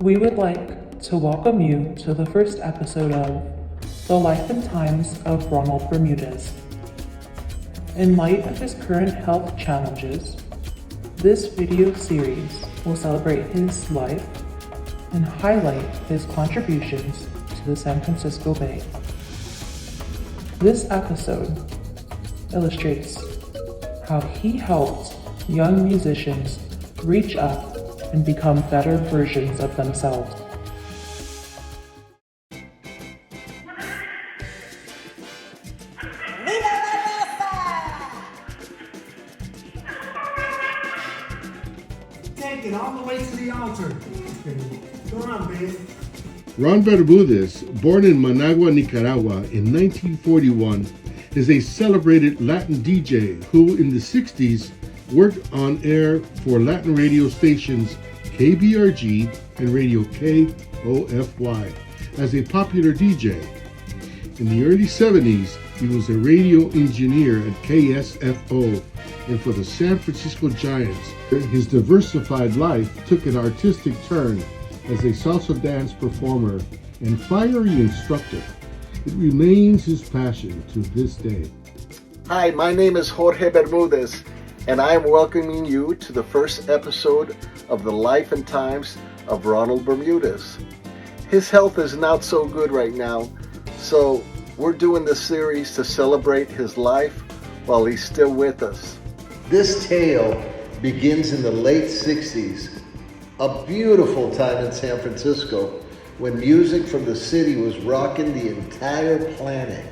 We would like to welcome you to the first episode of The Life and Times of Ronald Bermudez. In light of his current health challenges, this video series will celebrate his life and highlight his contributions to the San Francisco Bay. This episode illustrates how he helped young musicians reach up and become better versions of themselves. Take it all the way to the altar. Go on, babe. Ron Bermudez, born in Managua, Nicaragua in 1941, is a celebrated Latin DJ who in the 60s worked on air for Latin radio stations KBRG and Radio KOFY as a popular DJ. In the early 70s, he was a radio engineer at KSFO and for the San Francisco Giants. His diversified life took an artistic turn as a salsa dance performer and fiery instructor. It remains his passion to this day. Hi, my name is Jorge Bermudez, and I am welcoming you to the first episode of the Life and Times of Ronald Bermudez. His health is not so good right now, so we're doing this series to celebrate his life while he's still with us. This tale begins in the late 60s, a beautiful time in San Francisco when music from the city was rocking the entire planet,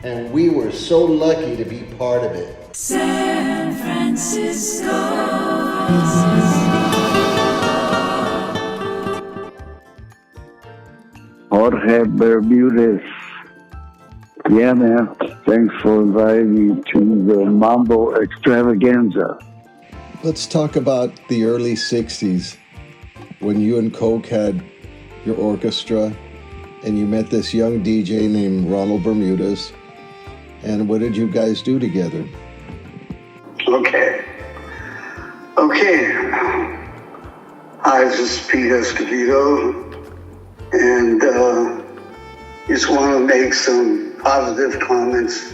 and we were so lucky to be part of it. San Francisco. Jorge Bermudez. Yeah, man. Thanks for inviting me to the Mambo Extravaganza. Let's talk about the early 60s when you and Coke had your orchestra and you met this young DJ named Ronald Bermudez. And what did you guys do together? Okay. Hi, this is Pete Escobedo, and just want to make some positive comments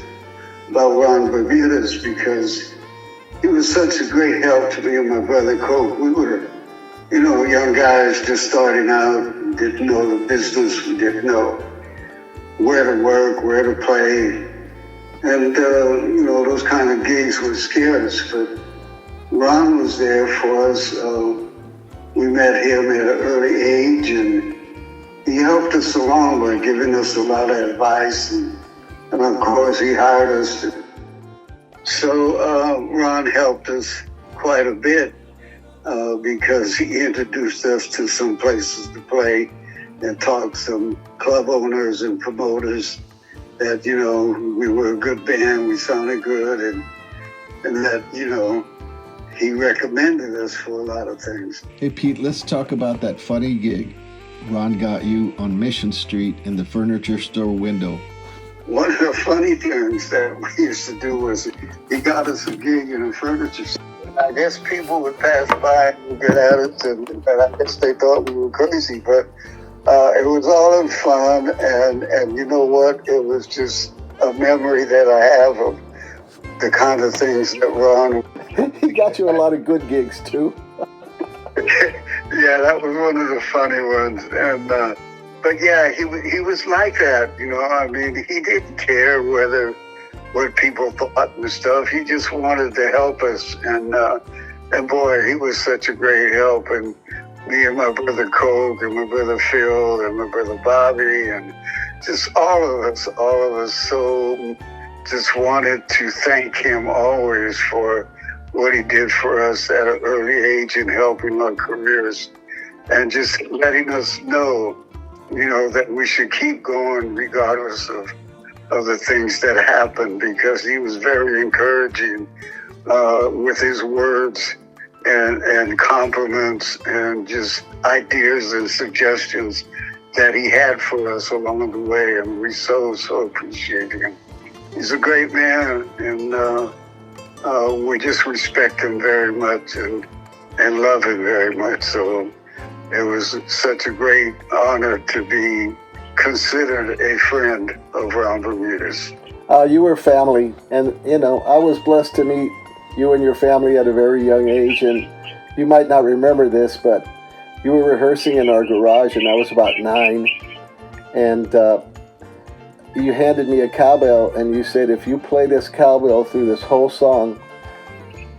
about Ron Bermudez because he was such a great help to me and my brother Coke. We were, young guys just starting out, didn't know the business, we didn't know where to work, where to play. And, those kind of gigs would scare us, but Ron was there for us. We met him at an early age, and he helped us along by giving us a lot of advice, and of course, he hired us. So Ron helped us quite a bit because he introduced us to some places to play and talked to some club owners and promoters that, we were a good band, we sounded good, and that, he recommended us for a lot of things. Hey, Pete, let's talk about that funny gig Ron got you on Mission Street in the furniture store window. One of the funny things that we used to do was he got us a gig in a furniture store. I guess people would pass by and get at us, and I guess they thought we were crazy, but it was all in fun, and you know what? It was just a memory that I have of the kind of things that Ron... He got you a lot of good gigs, too. Yeah, that was one of the funny ones. And but yeah, he was like that, he didn't care what people thought and stuff. He just wanted to help us, and boy, he was such a great help. And me and my brother Coke and my brother Phil and my brother Bobby and just all of us so just wanted to thank him always for what he did for us at an early age in helping our careers and just letting us know, that we should keep going regardless of the things that happened, because he was very encouraging with his words and compliments and just ideas and suggestions that he had for us along the way, and we so appreciate him. He's a great man, and we just respect him very much and love him very much. So It was such a great honor to be considered a friend of Ron Bermudez. You were family, and I was blessed to meet you and your family at a very young age, and you might not remember this, but you were rehearsing in our garage, and I was about 9, and you handed me a cowbell, and you said, if you play this cowbell through this whole song,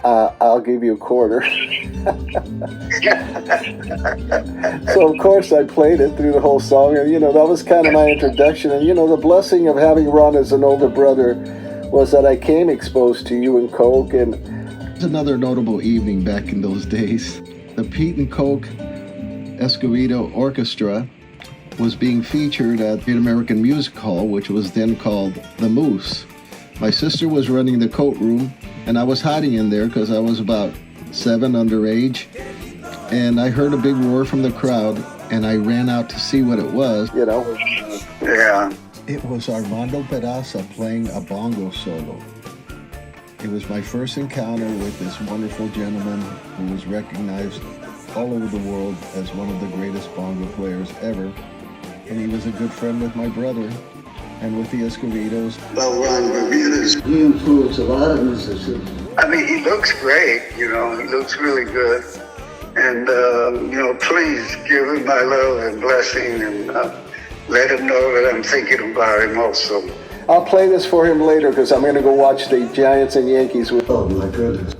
I'll give you a quarter. So, of course, I played it through the whole song, and, that was kind of my introduction. And, the blessing of having Ron as an older brother was that I came exposed to you and Coke. And another notable evening back in those days. The Pete and Coke Escovedo Orchestra was being featured at the American Music Hall, which was then called The Moose. My sister was running the coat room, and I was hiding in there because I was about 7 underage. And I heard a big roar from the crowd, and I ran out to see what it was. Yeah. It was Armando Peraza playing a bongo solo. It was my first encounter with this wonderful gentleman who was recognized all over the world as one of the greatest bongo players ever. And he was a good friend with my brother and with the Escovedos. Well, Ron Bermudez, He influenced a lot of musicians. I mean, he looks great, he looks really good. And, please give him my love and blessing, and let him know that I'm thinking about him also. I'll play this for him later because I'm going to go watch the Giants and Yankees with. Oh my goodness.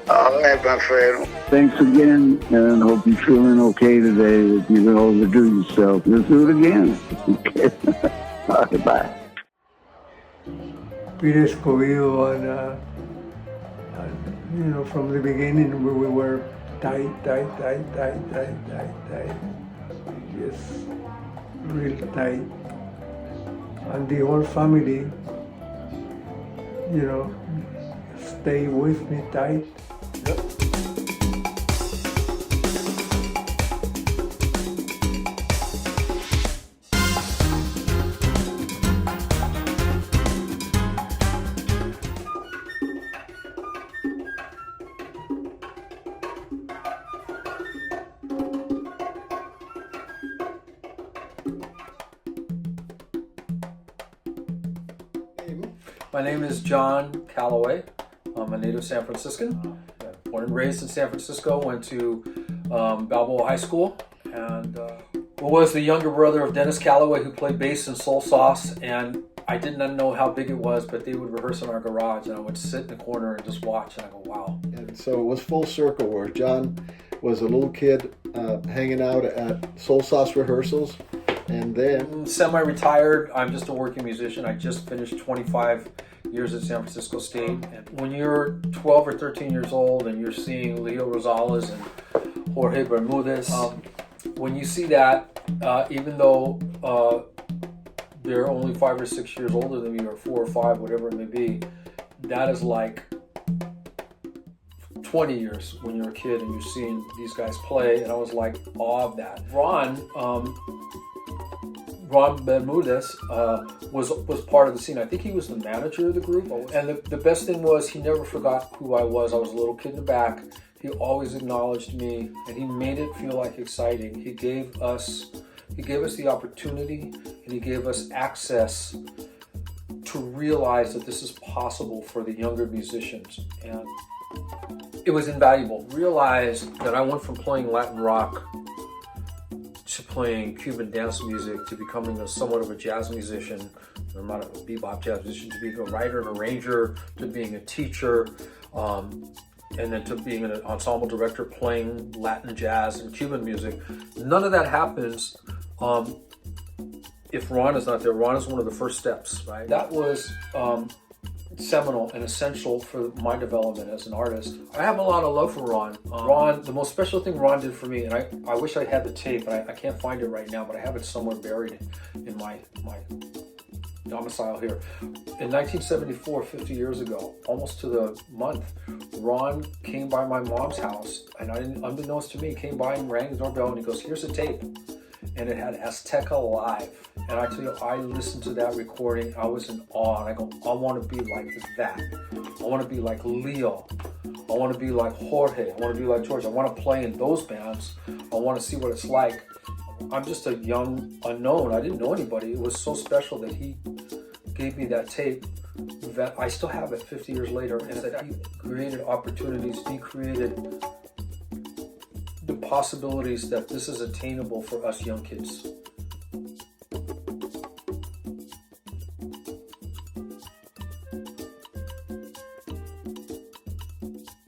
All right, my friend. Thanks again, and hope you're feeling okay today. If you don't overdo yourself, let's do it again. All right, bye. Peter Escobedo, and from the beginning we were tight. Yes, real tight. And the whole family, stay with me tight. My name is John Calloway. I'm a native San Franciscan. Born and raised in San Francisco, went to Balboa High School, and was the younger brother of Dennis Calloway, who played bass in Soul Sauce. And I did not know how big it was, but they would rehearse in our garage, and I would sit in the corner and just watch, and I go, wow. And so it was full circle where John was a little kid hanging out at Soul Sauce rehearsals, and then semi-retired. I'm just a working musician. I just finished 25 years at San Francisco State. And when you're 12 or 13 years old and you're seeing Leo Rosales and Jorge Bermudez, when you see that, even though they're only 5 or 6 years older than me, or 4 or 5, whatever it may be, that is like 20 years when you're a kid and you're seeing these guys play. And I was like, awe of that. Ron Bermudez was part of the scene. I think he was the manager of the group. And the best thing was he never forgot who I was. I was a little kid in the back. He always acknowledged me, and he made it feel like exciting. He gave us the opportunity, and he gave us access to realize that this is possible for the younger musicians. And it was invaluable. Realize that I went from playing Latin rock to playing Cuban dance music, to becoming somewhat of a jazz musician, or not a bebop jazz musician, to being a writer and arranger, to being a teacher, and then to being an ensemble director playing Latin jazz and Cuban music. None of that happens if Ron is not there. Ron is one of the first steps, right? That was seminal and essential for my development as an artist. I have a lot of love for Ron. Ron, the most special thing Ron did for me, and I wish I had the tape, but I can't find it right now, but I have it somewhere buried in my domicile here. In 1974, 50 years ago, almost to the month, Ron came by my mom's house, and unbeknownst to me, came by and rang the doorbell, and he goes, "Here's a tape." And it had Azteca Live. And I tell you, I listened to that recording, I was in awe, and I go, I want to be like that. I want to be like Leo. I want to be like Jorge. I want to be like George. I want to play in those bands. I want to see what it's like. I'm just a young unknown. I didn't know anybody. It was so special that he gave me that tape that I still have it 50 years later, and that he created opportunities. He created the possibilities that this is attainable for us young kids.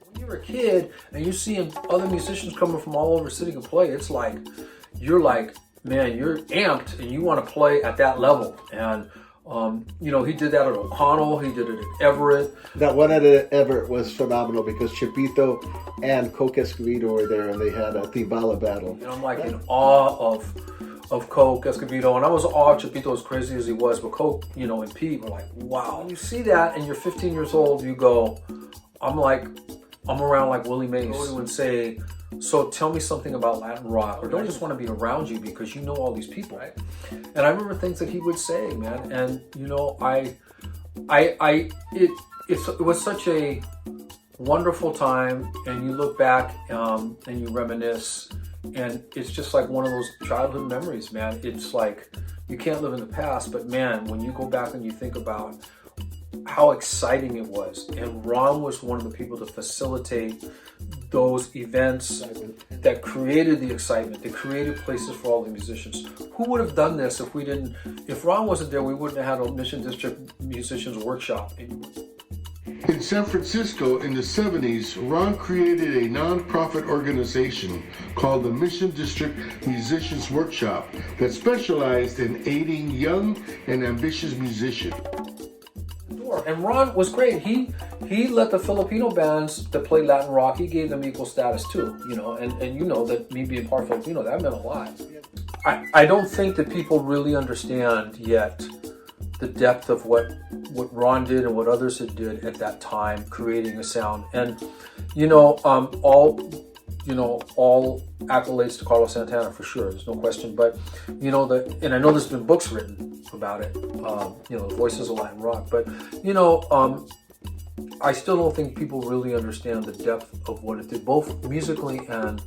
When you're a kid and you see other musicians coming from all over the city to play, it's like, you're like, man, you're amped and you want to play at that level. And you know, he did that at O'Connell, he did it at Everett. That one at Everett was phenomenal because Chipito and Coke Escovedo were there and they had a Tibala battle. And I'm like in awe of Coke Escovedo, and I was in awe of Chipito as crazy as he was, but Coke, you know, and Pete were like, wow. When you see that and you're 15 years old, you go, I'm around like Willie Mays who would say, so tell me something about Latin rock, or don't just want to be around you because you know all these people, right? And I remember things that he would say, man, and you know, it was such a wonderful time, and you look back and you reminisce, and it's just like one of those childhood memories, man. It's like you can't live in the past, but man, when you go back and you think about how exciting it was, and Ron was one of the people to facilitate those events that created the excitement, that created places for all the musicians. Who would have done this if Ron wasn't there? We wouldn't have had a Mission District Musicians Workshop. In San Francisco in the 70s, Ron created a non-profit organization called the Mission District Musicians Workshop that specialized in aiding young and ambitious musicians. And Ron was great. He let the Filipino bands that played Latin rock, he gave them equal status too, you know, and you know that me being part Filipino, that meant a lot. I don't think that people really understand yet the depth of what Ron did and what others had did at that time, creating a sound. And you know, all accolades to Carlos Santana for sure. There's no question. But you know and I know there's been books written about it. You know, the Voices of Latin Rock. But you know, I still don't think people really understand the depth of what it did, both musically and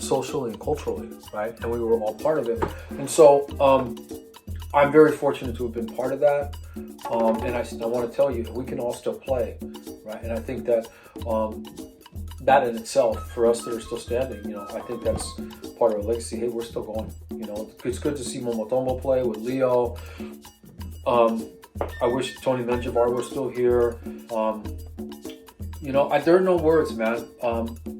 socially and culturally, right? And we were all part of it. And so I'm very fortunate to have been part of that. And I want to tell you, we can all still play, right? And I think that that in itself, for us that are still standing, you know, I think that's part of our legacy. Hey, we're still going. You know, it's good to see Momotombo play with Leo. I wish Tony Menjivar was still here. You know, there are no words, man.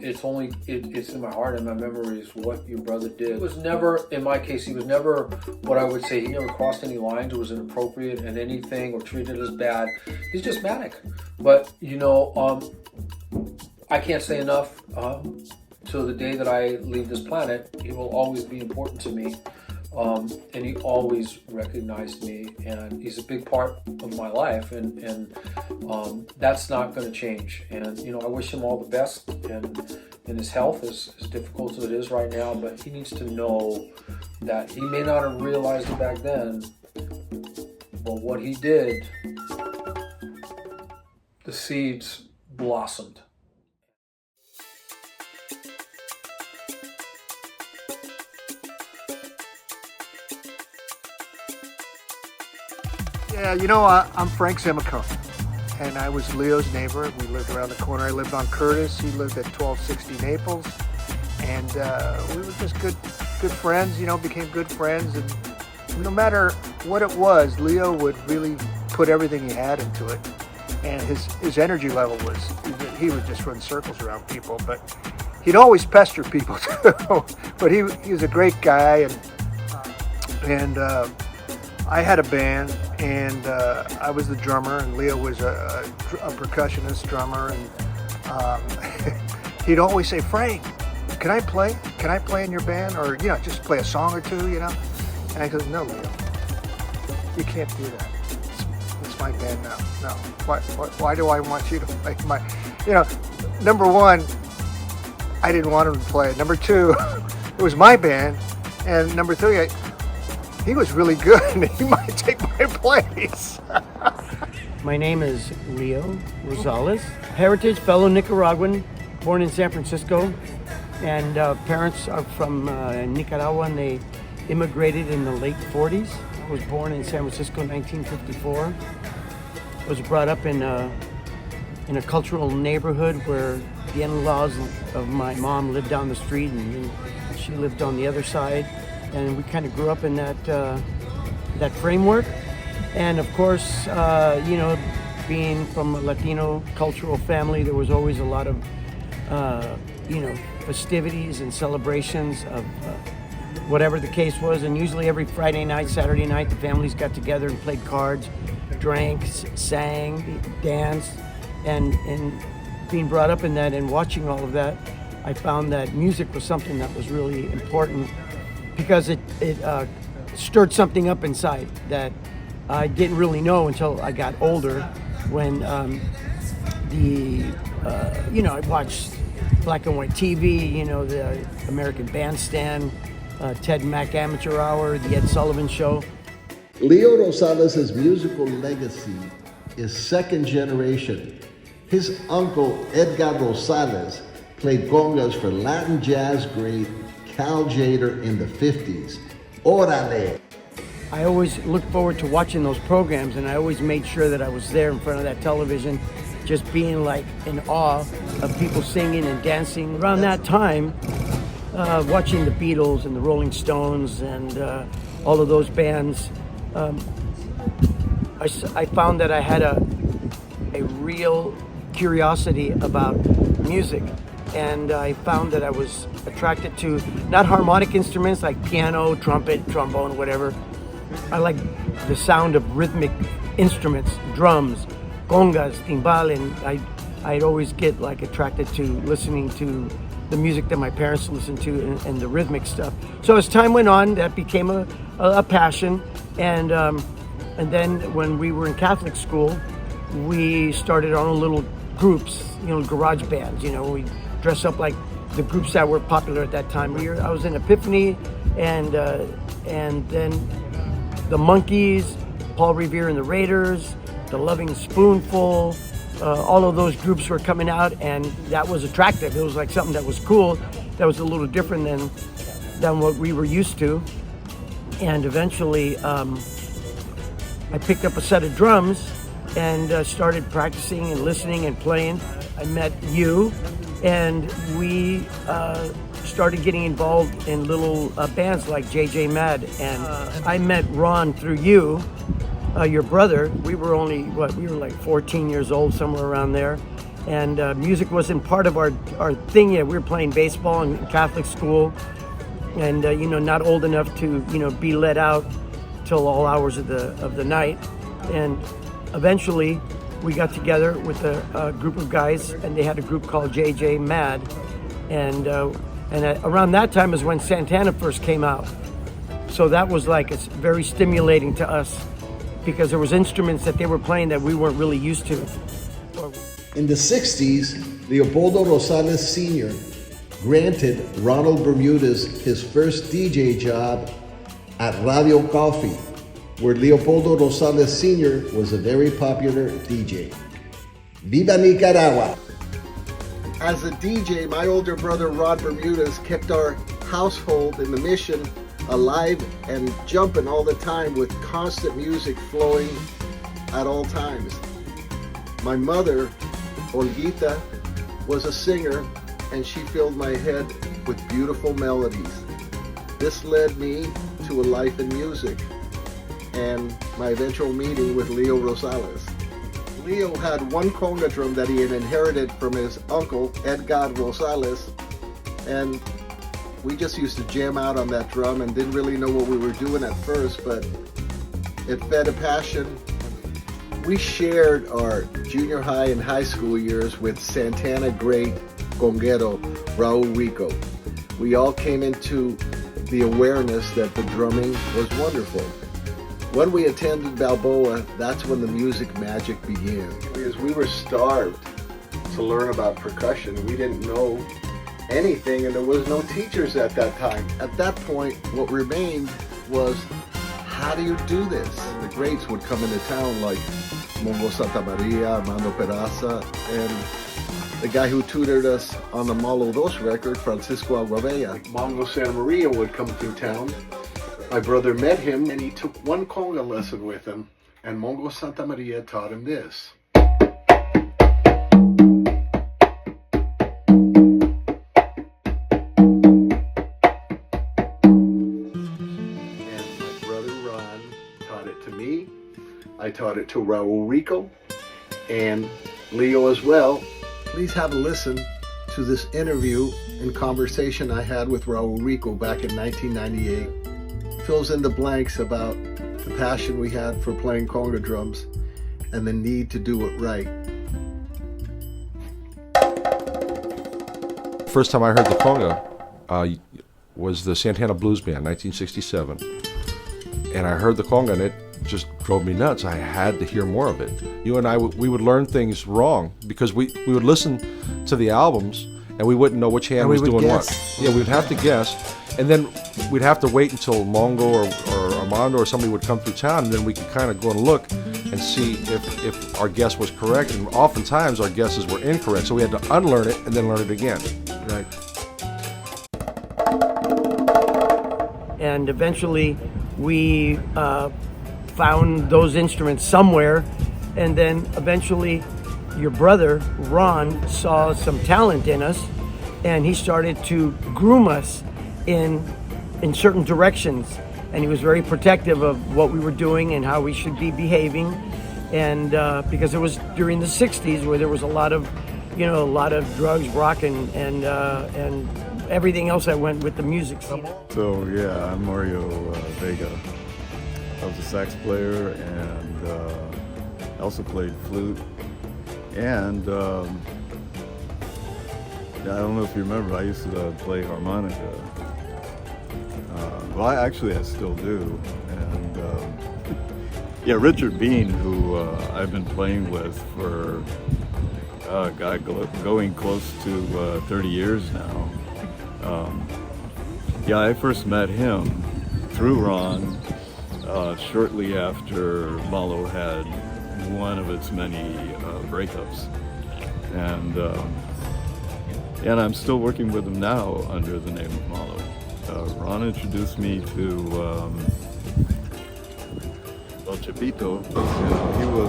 It's in my heart and my memories what your brother did. It was never, in my case, he was never what I would say, he never crossed any lines or was inappropriate in anything or treated as bad. He's just manic. But, you know, I can't say enough. Till the day that I leave this planet, he will always be important to me. And he always recognized me, and he's a big part of my life, and that's not going to change. And you know, I wish him all the best, and his health is as difficult as it is right now, but he needs to know that he may not have realized it back then, but what he did, the seeds blossomed. Yeah, you know, I'm Frank Zimico, and I was Leo's neighbor. We lived around the corner. I lived on Curtis. He lived at 1260 Naples, and we were just good friends. You know, became good friends, and no matter what it was, Leo would really put everything he had into it, and his energy level he would just run circles around people, but he'd always pester people too. But he was a great guy, and I had a band, and I was the drummer, and Leo was a percussionist drummer, and he'd always say, "Frank, can I play? Can I play in your band, or you know, just play a song or two, you know?" And I go, "No, Leo, you can't do that. It's my band now. No, why do I want you to play my? You know, number one, I didn't want him to play. Number two, it was my band, and number three, he was really good, and he might take my place." My name is Leo Rosales, heritage fellow Nicaraguan, born in San Francisco, and parents are from Nicaragua, and they immigrated in the late 40s. I was born in San Francisco in 1954. I was brought up in a cultural neighborhood where the in-laws of my mom lived down the street, and she lived on the other side, and we kind of grew up in that framework. And of course, being from a Latino cultural family, there was always a lot of festivities and celebrations of whatever the case was. And usually every Friday night, Saturday night, the families got together and played cards, drank, sang, danced, and being brought up in that and watching all of that, I found that music was something that was really important because it stirred something up inside that I didn't really know until I got older, when I watched black and white TV, the American Bandstand, Ted Mack Amateur Hour, the Ed Sullivan Show. Leo Rosales' musical legacy is second generation. His uncle, Edgar Rosales, played congas for Latin jazz great Cal Jader in the 50s. Orale! I always looked forward to watching those programs, and I always made sure that I was there in front of that television, just being like in awe of people singing and dancing. Around that time, watching the Beatles and the Rolling Stones and all of those bands, I found that I had a real curiosity about music, and I found that I was attracted to not harmonic instruments like piano, trumpet, trombone, whatever. I like the sound of rhythmic instruments, drums, congas, timbal, and I'd always get like attracted to listening to the music that my parents listened to and the rhythmic stuff. So as time went on, that became a passion, and then when we were in Catholic school, we started our own little groups, garage bands. We dress up like the groups that were popular at that time. I was in Epiphany, and then the Monkees, Paul Revere and the Raiders, the Loving Spoonful, all of those groups were coming out, and that was attractive. It was like something that was cool, that was a little different than what we were used to. And eventually, I picked up a set of drums and started practicing and listening and playing. I met you, and we started getting involved in little bands like JJ Mad, and I met Ron through you, your brother. We were only, we were like 14 years old, somewhere around there, and music wasn't part of our thing yet. We were playing baseball in Catholic school, and not old enough to be let out till all hours of the night. And eventually we got together with a group of guys, and they had a group called JJ Mad, and around that time is when Santana first came out. So that was like, it's very stimulating to us because there was instruments that they were playing that we weren't really used to. In the 60s, Leopoldo Rosales Sr. granted Ronald Bermudez his first DJ job at Radio Coffee, where Leopoldo Rosales Sr. was a very popular DJ. Viva Nicaragua! As a DJ, my older brother Ron Bermudez kept our household in the mission alive and jumping all the time with constant music flowing at all times. My mother, Olguita, was a singer, and she filled my head with beautiful melodies. This led me to a life in music and my eventual meeting with Leo Rosales. Leo had one conga drum that he had inherited from his uncle, Edgar Rosales, and we just used to jam out on that drum and didn't really know what we were doing at first, but it fed a passion. We shared our junior high and high school years with Santana great conguero Raul Rico. We all came into the awareness that the drumming was wonderful. When we attended Balboa, that's when the music magic began. Because we were starved to learn about percussion. We didn't know anything, and there was no teachers at that time. At that point, what remained was, how do you do this? And the greats would come into town like Mongo Santa Maria, Armando Peraza, and the guy who tutored us on the Malo Dos record, Francisco Aguabella. Mongo Santa Maria would come through town. My brother met him and he took one conga lesson with him, and Mongo Santa Maria taught him this. I taught it to Raul Rico and Leo as well. Please have a listen to this interview and conversation I had with Raul Rico back in 1998. Fills in the blanks about the passion we had for playing conga drums and the need to do it right. First time I heard the conga was the Santana Blues Band, 1967. And I heard the conga and it just drove me nuts. I had to hear more of it. You and I, we would learn things wrong because we would listen to the albums and we wouldn't know which hand was doing what. Yeah, we would have to guess. And then we'd have to wait until Mongo or Armando or somebody would come through town, and then we could kind of go and look and see if our guess was correct. And oftentimes our guesses were incorrect, so we had to unlearn it and then learn it again. Right. And eventually we found those instruments somewhere, and then eventually your brother Ron saw some talent in us, and he started to groom us in certain directions, and he was very protective of what we were doing and how we should be behaving, and because it was during the 60s where there was a lot of drugs, rock, and everything else that went with the music scene. So yeah, I'm Mario Vega. I was a sax player, and I also played flute. And I don't know if you remember, I used to play harmonica. Well, I still do. And yeah, Richard Bean, who I've been playing with for going close to 30 years now. Yeah, I first met him through Ron. Shortly after Malo had one of its many breakups, and I'm still working with him now under the name of Malo. Ron introduced me to El Chapito. You know,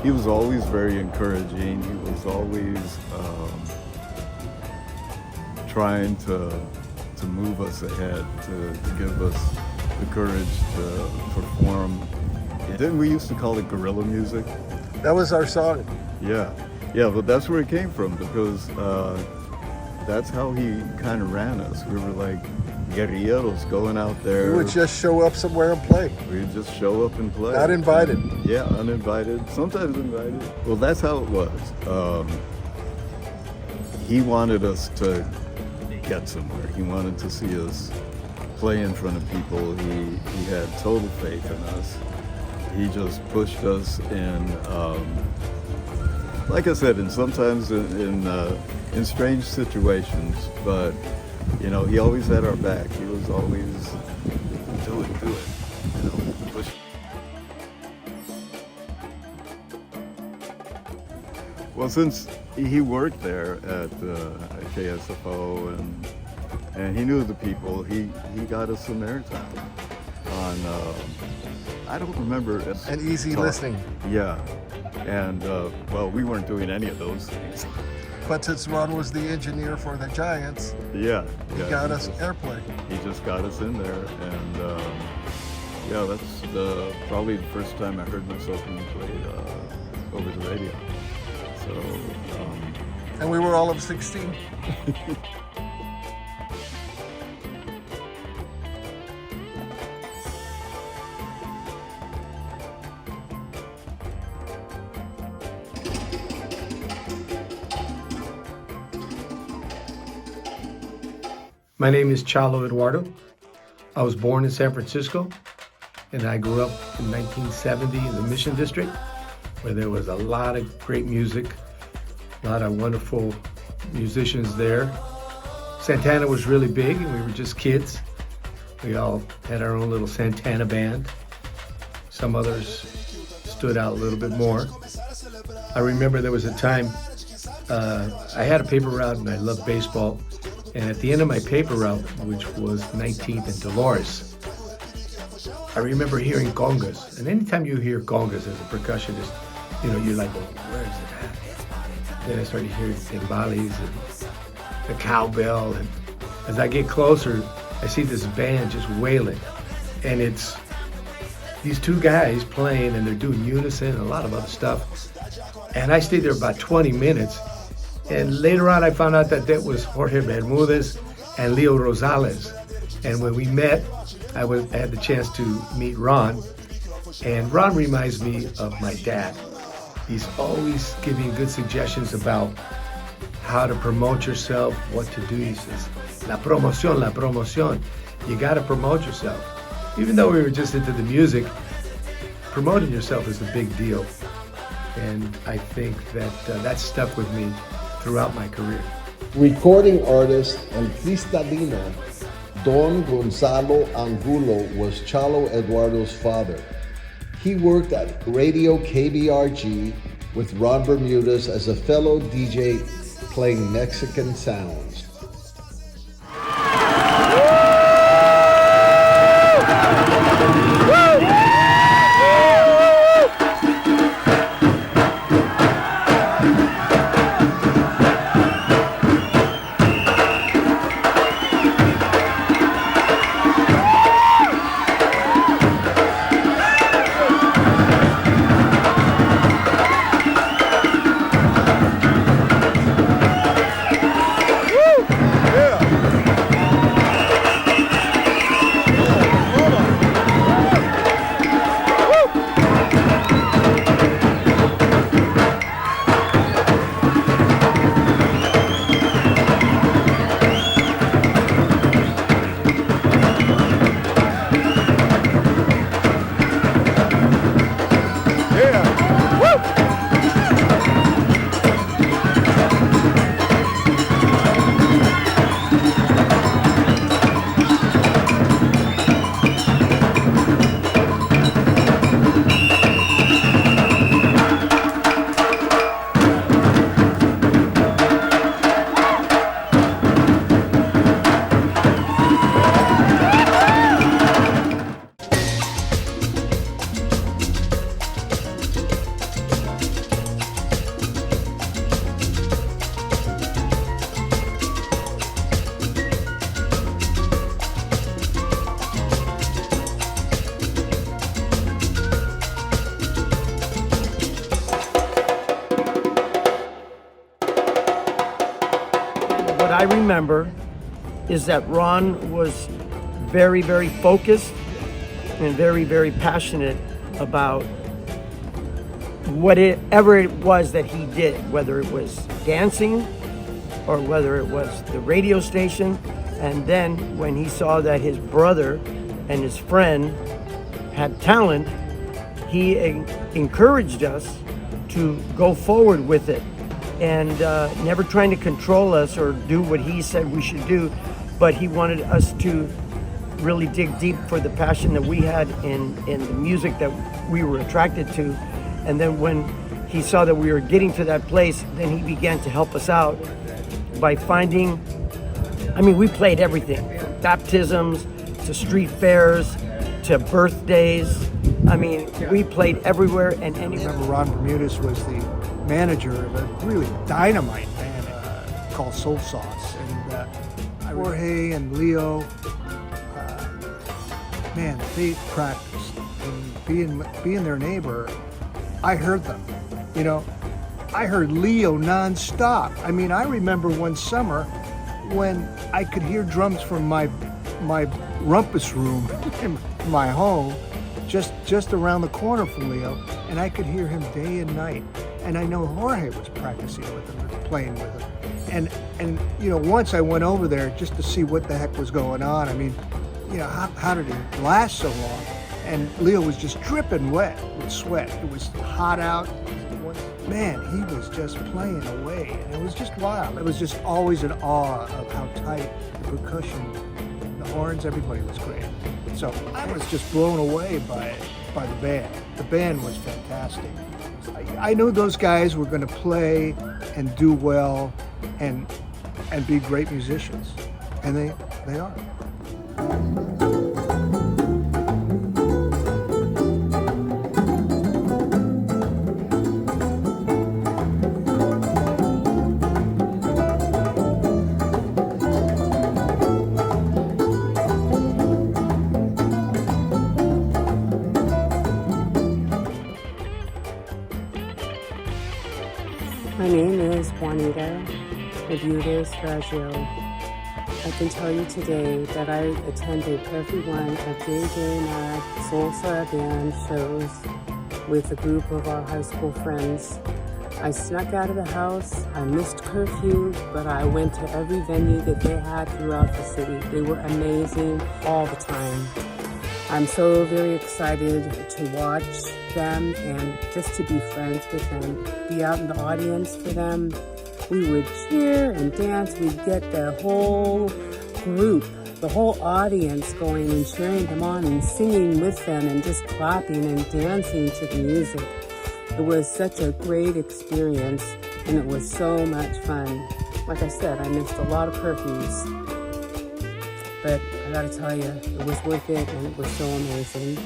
he was always very encouraging. He was always trying to move us ahead, to give us the courage to perform. Then we used to call it guerrilla music. That was our song. Yeah, but that's where it came from, because that's how he kind of ran us. We were like guerrilleros going out there. We would just show up somewhere and play. We'd just show up and play. Not invited. Yeah, uninvited, sometimes invited. Well, that's how it was. He wanted us to get somewhere. He wanted to see us play in front of people. He had total faith in us. He just pushed us in, like I said, and sometimes in strange situations, but you know, he always had our back. He was always do it, you know, push. Well, since he worked there at KSFO and he knew the people, he got us some airtime on, I don't remember. And easy listening. Yeah, and well, we weren't doing any of those things. But since Ron was the engineer for the Giants, he got us airplay. He just got us in there, and yeah, that's probably the first time I heard myself being played over the radio. So, and we were all of 16. My name is Chalo Eduardo. I was born in San Francisco, and I grew up in 1970 in the Mission District, where there was a lot of great music, a lot of wonderful musicians there. Santana was really big, and we were just kids. We all had our own little Santana band. Some others stood out a little bit more. I remember there was a time I had a paper route and I loved baseball. And at the end of my paper route, which was 19th and Dolores, I remember hearing congas. And anytime you hear congas as a percussionist, you know, you're like, well, where is it at? Then I started hearing timbales and the cowbell. And as I get closer, I see this band just wailing. And it's these two guys playing, and they're doing unison and a lot of other stuff. And I stayed there about 20 minutes. And later on, I found out that was Jorge Bermudez and Leo Rosales. And when we met, I had the chance to meet Ron. And Ron reminds me of my dad. He's always giving good suggestions about how to promote yourself, what to do. He says, la promoción. You got to promote yourself. Even though we were just into the music, promoting yourself is a big deal. And I think that that stuck with me throughout my career. Recording artist and cristalino Don Gonzalo Angulo was Chalo Eduardo's father. He worked at Radio KBRG with Ron Bermudez as a fellow DJ playing Mexican sounds. What I remember is that Ron was very, very focused and very, very passionate about whatever it was that he did, whether it was dancing or whether it was the radio station. And then when he saw that his brother and his friend had talent, he encouraged us to go forward with it. And never trying to control us or do what he said we should do, but he wanted us to really dig deep for the passion that we had in the music that we were attracted to. And then when he saw that we were getting to that place, then he began to help us out by finding, we played everything, from baptisms to street fairs to birthdays. We played everywhere and anywhere. I remember Ron Bermudez was the manager of a really dynamite band called Soul Sauce, and Jorge and Leo, they practiced, and being their neighbor, I heard them. I heard Leo nonstop. I remember one summer when I could hear drums from my rumpus room in my home, just around the corner from Leo, and I could hear him day and night. And I know Jorge was practicing with him, playing with him. And once I went over there just to see what the heck was going on. How did it last so long? And Leo was just dripping wet with sweat. It was hot out. Man, he was just playing away. And it was just wild. I was just always in awe of how tight the percussion, the horns, everybody was great. So I was just blown away by the band. The band was fantastic. I knew those guys were going to play and do well and be great musicians, and they are. My name is Juanita Bermudez. I can tell you today that I attended every one of JJ and I Salsa Band shows with a group of our high school friends. I snuck out of the house, I missed curfew, but I went to every venue that they had throughout the city. They were amazing all the time. I'm so very excited to watch them and just to be friends with them, be out in the audience for them. We would cheer and dance. We'd get the whole group, the whole audience going and cheering them on and singing with them and just clapping and dancing to the music. It was such a great experience and it was so much fun. Like I said, I missed a lot of curfews, but I gotta tell you, it was worth it and it was so amazing.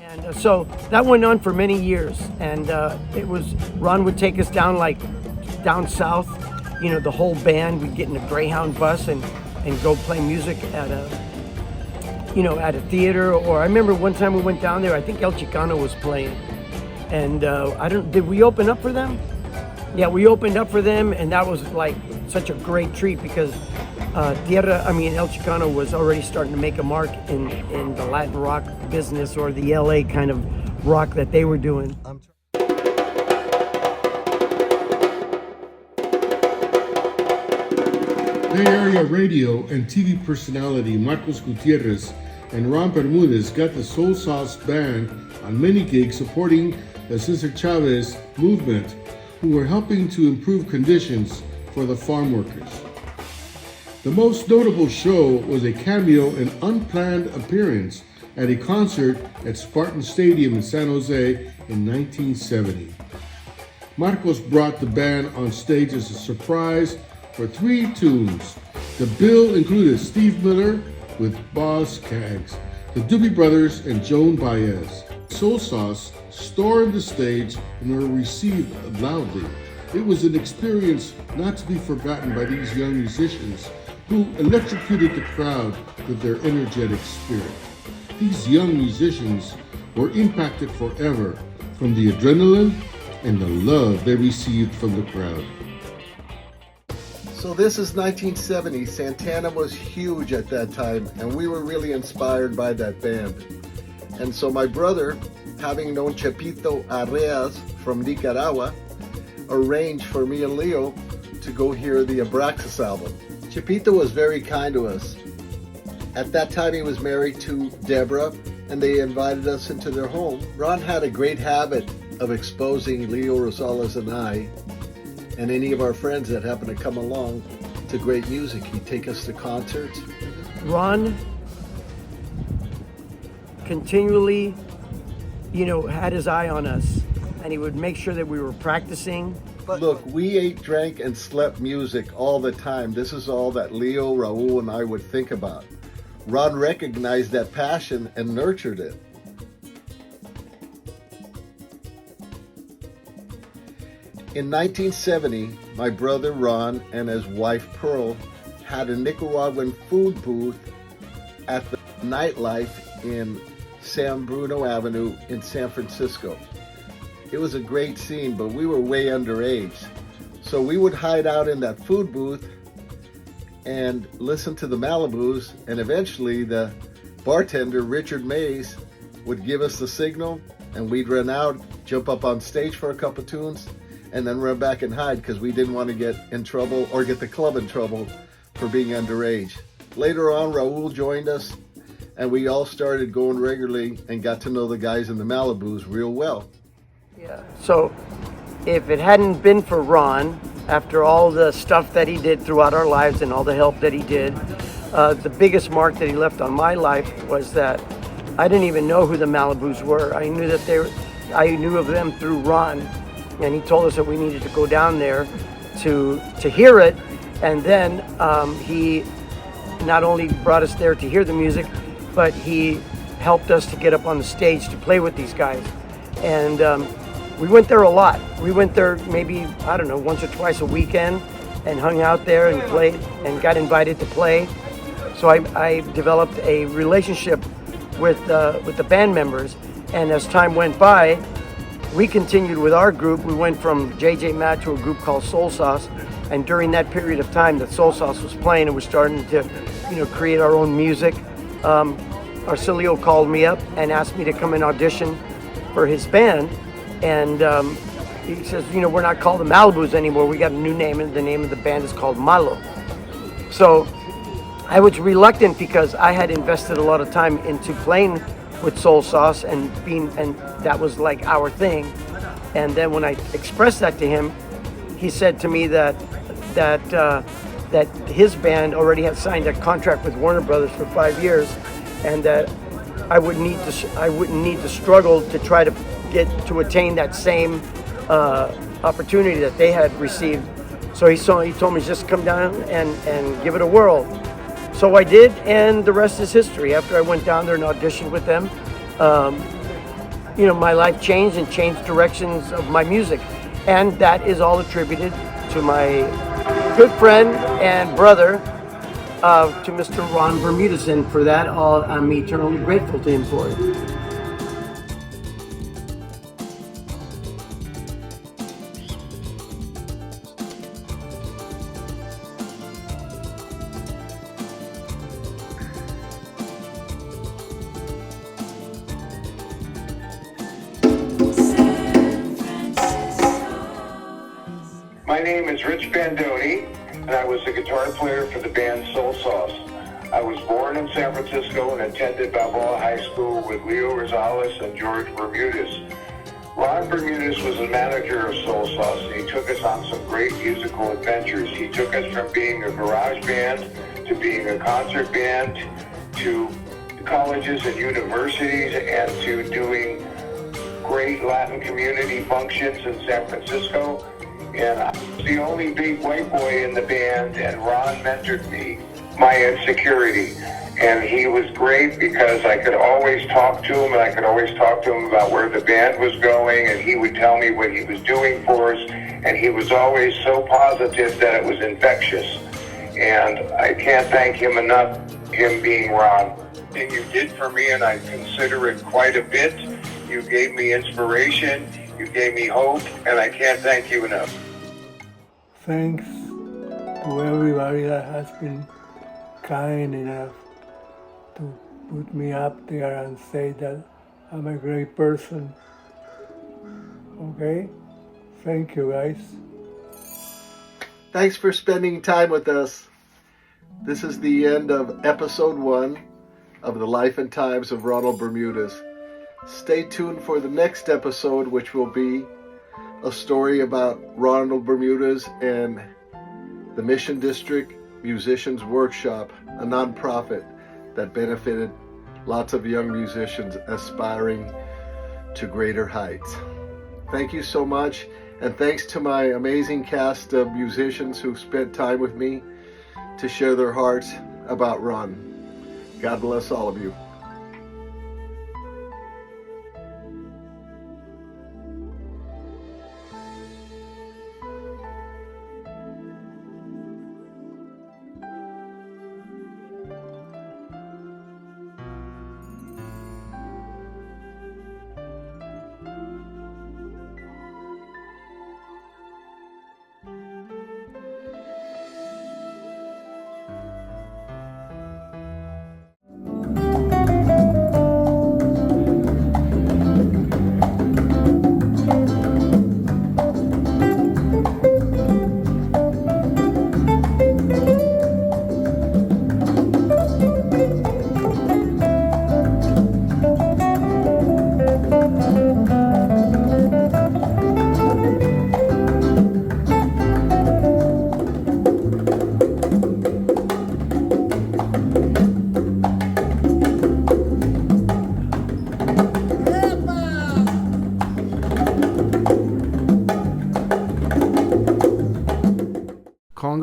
And so that went on for many years, and it was, Ron would take us down south, you know, the whole band. We'd get in a Greyhound bus and go play music at a theater. Or I remember one time we went down there, I think El Chicano was playing, and did we open up for them? Yeah, we opened up for them, and that was like such a great treat because El Chicano was already starting to make a mark in the Latin rock business, or the LA kind of rock that they were doing. Bay Area radio and TV personality Marcos Gutierrez and Ron Bermudez got the Soul Sauce Band on many gigs supporting the Cesar Chavez movement, who were helping to improve conditions for the farm workers. The most notable show was a cameo and unplanned appearance at a concert at Spartan Stadium in San Jose in 1970. Marcos brought the band on stage as a surprise for 3 tunes. The bill included Steve Miller with Boz Scaggs, the Doobie Brothers, and Joan Baez. Soul Sauce stormed the stage and were received loudly. It was an experience not to be forgotten by these young musicians who electrocuted the crowd with their energetic spirit. These young musicians were impacted forever from the adrenaline and the love they received from the crowd. So this is 1970. Santana was huge at that time, and we were really inspired by that band. And so my brother, having known Chepito Areas from Nicaragua, arranged for me and Leo to go hear the Abraxas album. Chepito was very kind to us. At that time he was married to Deborah, and they invited us into their home. Ron had a great habit of exposing Leo Rosales and I, and any of our friends that happened to come along, to great music. He'd take us to concerts. Ron continually, had his eye on us, and he would make sure that we were practicing. Look, we ate, drank, and slept music all the time. This is all that Leo, Raul, and I would think about. Ron recognized that passion and nurtured it. In 1970, my brother Ron and his wife Pearl had a Nicaraguan food booth at the nightlife in San Bruno Avenue in San Francisco. It was a great scene, but we were way underage. So we would hide out in that food booth and listen to the Malibus, and eventually the bartender, Richard Mays, would give us the signal, and we'd run out, jump up on stage for a couple tunes, and then run back and hide because we didn't want to get in trouble or get the club in trouble for being underage. Later on, Raul joined us, and we all started going regularly and got to know the guys in the Malibus real well. Yeah. So if it hadn't been for Ron, after all the stuff that he did throughout our lives and all the help that he did, The biggest mark that he left on my life was that I didn't even know who the Malibus were. I knew of them through Ron, and he told us that we needed to go down there to hear it. And then he not only brought us there to hear the music, but he helped us to get up on the stage to play with these guys. And we went there a lot. We went there maybe, I don't know, once or twice a weekend and hung out there and played and got invited to play. So I developed a relationship with the band members. And as time went by, we continued with our group. We went from J.J. Matt to a group called Soul Sauce. And during that period of time that Soul Sauce was playing and we're starting to, create our own music, Arcilio called me up and asked me to come and audition for his band. And he says, we're not called the Malibus anymore. We got a new name, and the name of the band is called Malo. So I was reluctant because I had invested a lot of time into playing with Soul Sauce and that was like our thing. And then when I expressed that to him, he said to me that his band already had signed a contract with Warner Brothers for 5 years, and that I wouldn't need to struggle to try to attain that same opportunity that they had received. So he told me just come down and give it a whirl. So I did, and the rest is history. After I went down there and auditioned with them, my life changed and changed directions of my music. And that is all attributed to my good friend and brother, to Mr. Ron Bermudez. And for that, I'm eternally grateful to him for it. My name is Rich Bandoni, and I was the guitar player for the band Soul Sauce. I was born in San Francisco and attended Balboa High School with Leo Rosales and George Bermudez. Ron Bermudez was the manager of Soul Sauce, and he took us on some great musical adventures. He took us from being a garage band to being a concert band to colleges and universities and to doing great Latin community functions in San Francisco. And I was the only big white boy in the band, and Ron mentored me, my insecurity. And he was great because I could always talk to him, and I could always talk to him about where the band was going, and he would tell me what he was doing for us, and he was always so positive that it was infectious. And I can't thank him enough, him being Ron. And you did for me, and I consider it quite a bit. You gave me inspiration, you gave me hope, and I can't thank you enough. Thanks to everybody that has been kind enough to put me up there and say that I'm a great person. Okay? Thank you, guys. Thanks for spending time with us. This is the end of episode 1 of The Life and Times of Ronald Bermudez. Stay tuned for the next episode, which will be a story about Ronald Bermudez and the Mission District Musicians Workshop, a nonprofit that benefited lots of young musicians aspiring to greater heights. Thank you so much, and thanks to my amazing cast of musicians who spent time with me to share their hearts about Ron. God bless all of you.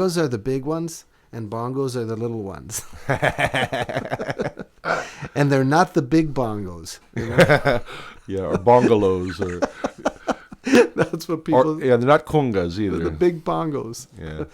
Congos are the big ones, and bongos are the little ones. And they're not the big bongos. You know? Yeah, or bongolos, or that's what people. Or, yeah, they're not congas either. The big bongos. Yeah.